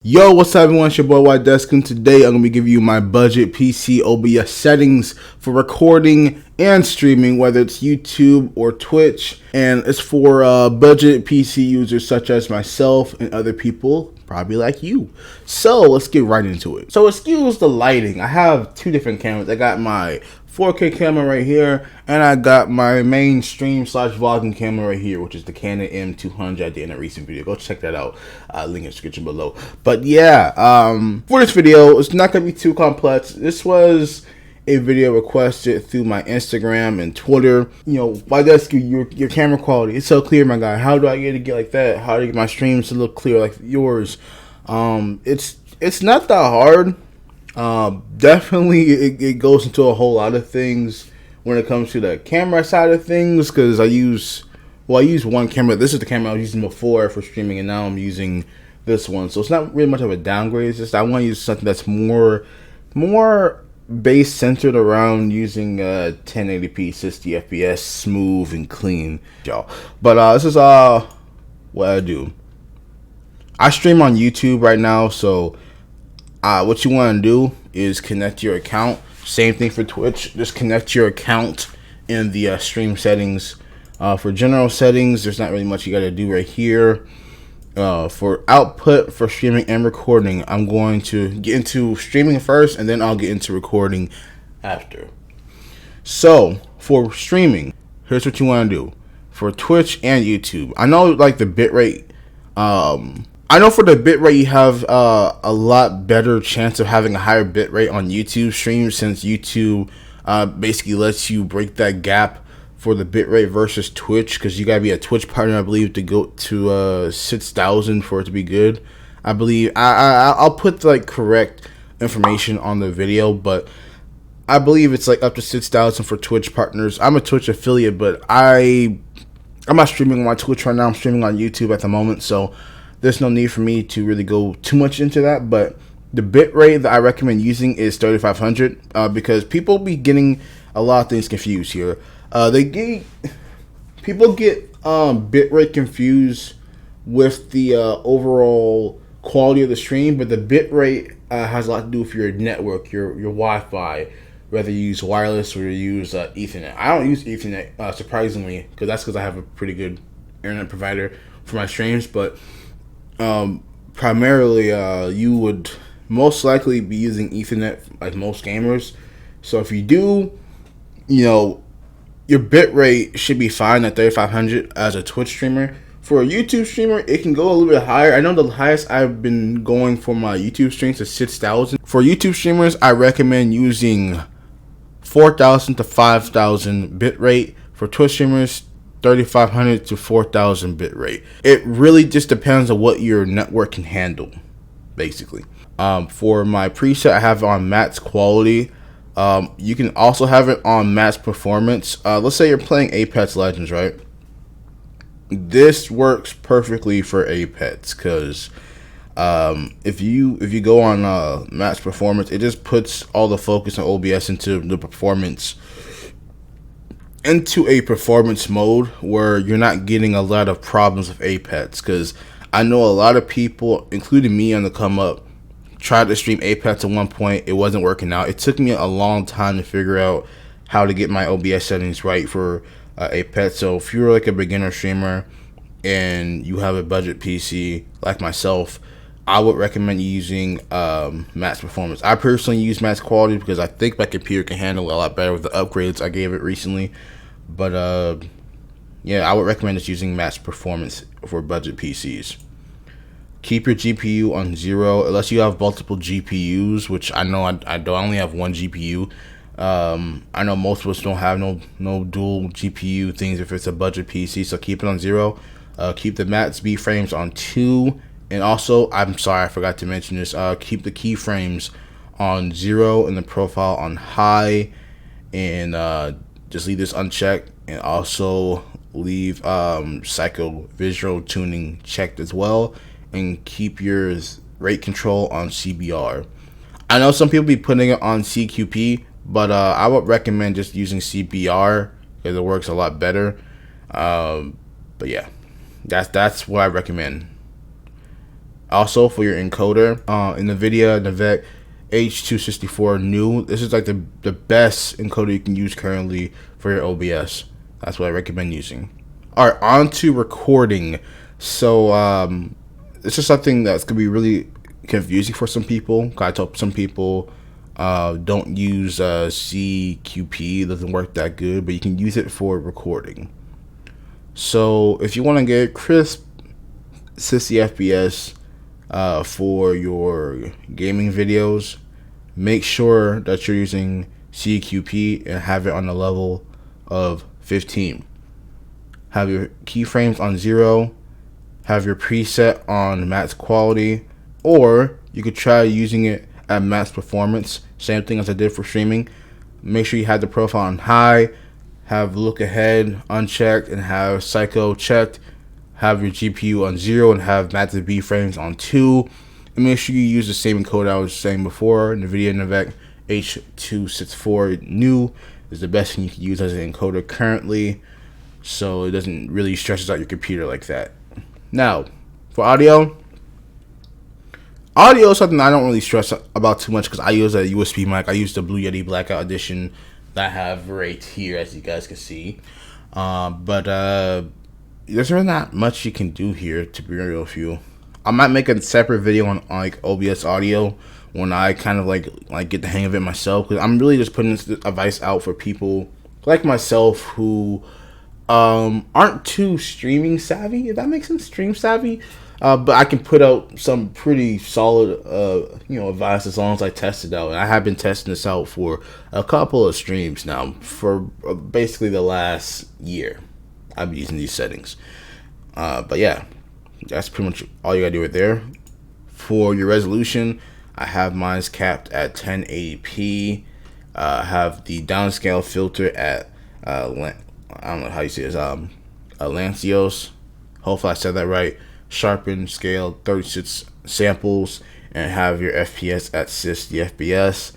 Yo, what's up everyone, it's your boy WhiteDesku, and today I'm going to be giving you my budget PC OBS settings for recording and streaming, whether it's YouTube or Twitch, and it's for budget PC users such as myself and other people, probably like you. So let's get right into it. So excuse the lighting, I have two different cameras. I got my 4K camera right here, and I got my main stream / vlogging camera right here, which is the Canon M200 at the end of a recent video. Go check that out, link in the description below. But yeah, for this video, it's not going to be too complex. This was a video requested through my Instagram and Twitter. You know, WhiteDesku, your camera quality is so clear, my guy. How do I get like that? How do I get my streams to look clear like yours? It's not that hard. Definitely it goes into a whole lot of things when it comes to the camera side of things, because I use one camera. This is the camera I was using before for streaming, and now I'm using this one, so it's not really much of a downgrade. It's just I want to use something that's more base centered around using 1080p 60 fps, smooth and clean, y'all. But this is what I do. I stream on YouTube right now, so what you want to do is connect your account. Same thing for Twitch. Just connect your account in the stream settings. For general settings, there's not really much you got to do right here. For output for streaming and recording, I'm going to get into streaming first, and then I'll get into recording after. So for streaming, here's what you want to do. For Twitch and YouTube, I know like the bitrate. I know for the bitrate you have a lot better chance of having a higher bitrate on YouTube streams, since YouTube basically lets you break that gap for the bitrate versus Twitch, because you gotta be a Twitch partner, I believe, to go to 6,000 for it to be good. I believe I'll put like correct information on the video, but I believe it's like up to 6,000 for Twitch partners. I'm a Twitch affiliate, but I'm not streaming on my Twitch right now. I'm streaming on YouTube at the moment, so there's no need for me to really go too much into that. But the bitrate that I recommend using is 3500, because people be getting a lot of things confused here. People get bitrate confused with the overall quality of the stream, but the bitrate has a lot to do with your network, your Wi-Fi, whether you use wireless or you use Ethernet. I don't use Ethernet, surprisingly, because I have a pretty good internet provider for my streams, but primarily you would most likely be using Ethernet like most gamers. So if you do, you know, your bitrate should be fine at 3500 as a Twitch streamer. For a YouTube streamer, it can go a little bit higher. I know the highest I've been going for my YouTube streams is 6,000. For YouTube streamers, I recommend using 4,000 to 5,000 bitrate. For Twitch streamers, 3,500 to 4,000 bitrate. It really just depends on what your network can handle, basically. For my preset, I have it on max quality. You can also have it on max performance. Let's say you're playing Apex Legends, right? This works perfectly for Apex, because if you go on max performance, it just puts all the focus on OBS into a performance mode where you're not getting a lot of problems with Apex. Because I know a lot of people, including me on the come up, tried to stream Apex at one point. It wasn't working out. It took me a long time to figure out how to get my OBS settings right for Apex. So if you're like a beginner streamer and you have a budget PC like myself, I would recommend using max performance. I personally use max quality because I think my computer can handle it a lot better with the upgrades I gave it recently. But yeah, I would recommend just using max performance for budget PCs. Keep your GPU on 0 unless you have multiple GPUs, which I know I don't. I only have one GPU. I know most of us don't have no dual GPU things if it's a budget PC, so keep it on 0. Keep the max B frames on 2, and also, I'm sorry, I forgot to mention this, keep the keyframes on 0 and the profile on high, and just leave this unchecked, and also leave psycho visual tuning checked as well, and keep your rate control on CBR. I know some people be putting it on CQP, but I would recommend just using CBR because it works a lot better. But yeah, that's what I recommend. Also for your encoder, NVIDIA NVEC H264 new. This is like the best encoder you can use currently for your OBS. That's what I recommend using. All right, on to recording. So this is something that's gonna be really confusing for some people. I told some people don't use CQP. It doesn't work that good, but you can use it for recording. So if you want to get crisp 60 FPS for your gaming videos, make sure that you're using CQP and have it on the level of 15. Have your keyframes on 0. Have your preset on max quality, or you could try using it at max performance. Same thing as I did for streaming. Make sure you have the profile on high, have look ahead unchecked, and have psycho checked. Have your GPU on 0 and have massive B frames on 2. And make sure you use the same encoder I was saying before. NVIDIA NVEC H264 new is the best thing you can use as an encoder currently, so it doesn't really stresses out your computer like that. Now, for audio is something I don't really stress about too much because I use a USB mic. I use the Blue Yeti Blackout Edition that I have right here, as you guys can see. But there's really not much you can do here, to be real with you. I might make a separate video on like OBS audio when I kind of like get the hang of it myself, because I'm really just putting this advice out for people like myself who aren't too streaming savvy, if that makes sense, stream savvy. But I can put out some pretty solid advice as long as I test it out. And I have been testing this out for a couple of streams now, for basically the last year. I've been using these settings. But yeah, that's pretty much all you gotta do right there. For your resolution, I have mine capped at 1080p. Have the downscale filter at I don't know how you say it, Lancios. Hopefully I said that right. Sharpen scale 36 samples and have your FPS at 60 FPS.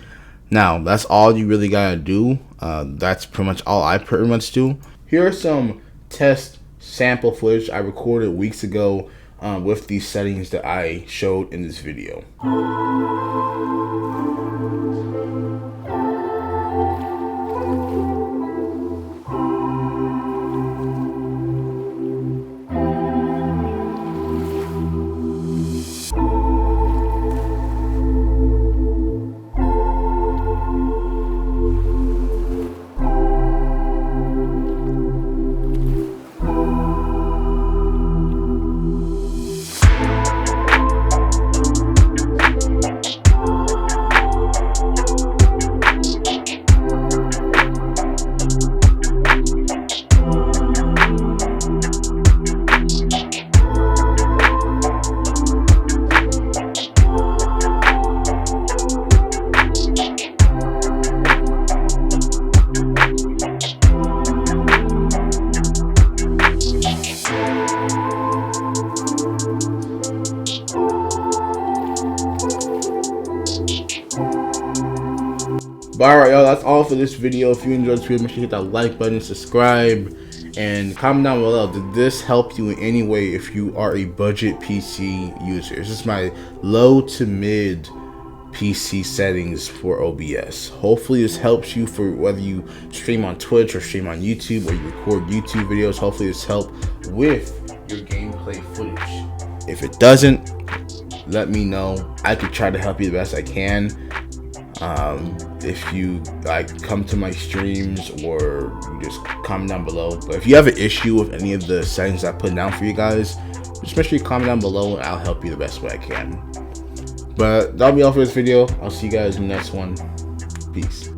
Now that's all you really gotta do. That's pretty much all I pretty much do. Here are some test sample footage I recorded weeks ago with these settings that I showed in this video. But alright, y'all, that's all for this video. If you enjoyed this video, make sure you hit that like button, subscribe, and comment down below. Did this help you in any way if you are a budget PC user? This is my low to mid PC settings for OBS. Hopefully this helps you for whether you stream on Twitch or stream on YouTube or you record YouTube videos. Hopefully this helps with your gameplay footage. If it doesn't, let me know. I could try to help you the best I can. If you like come to my streams, or you just comment down below. But if you have an issue with any of the settings I put down for you guys, just make sure you comment down below and I'll help you the best way I can. But that'll be all for this video. I'll see you guys in the next one. Peace.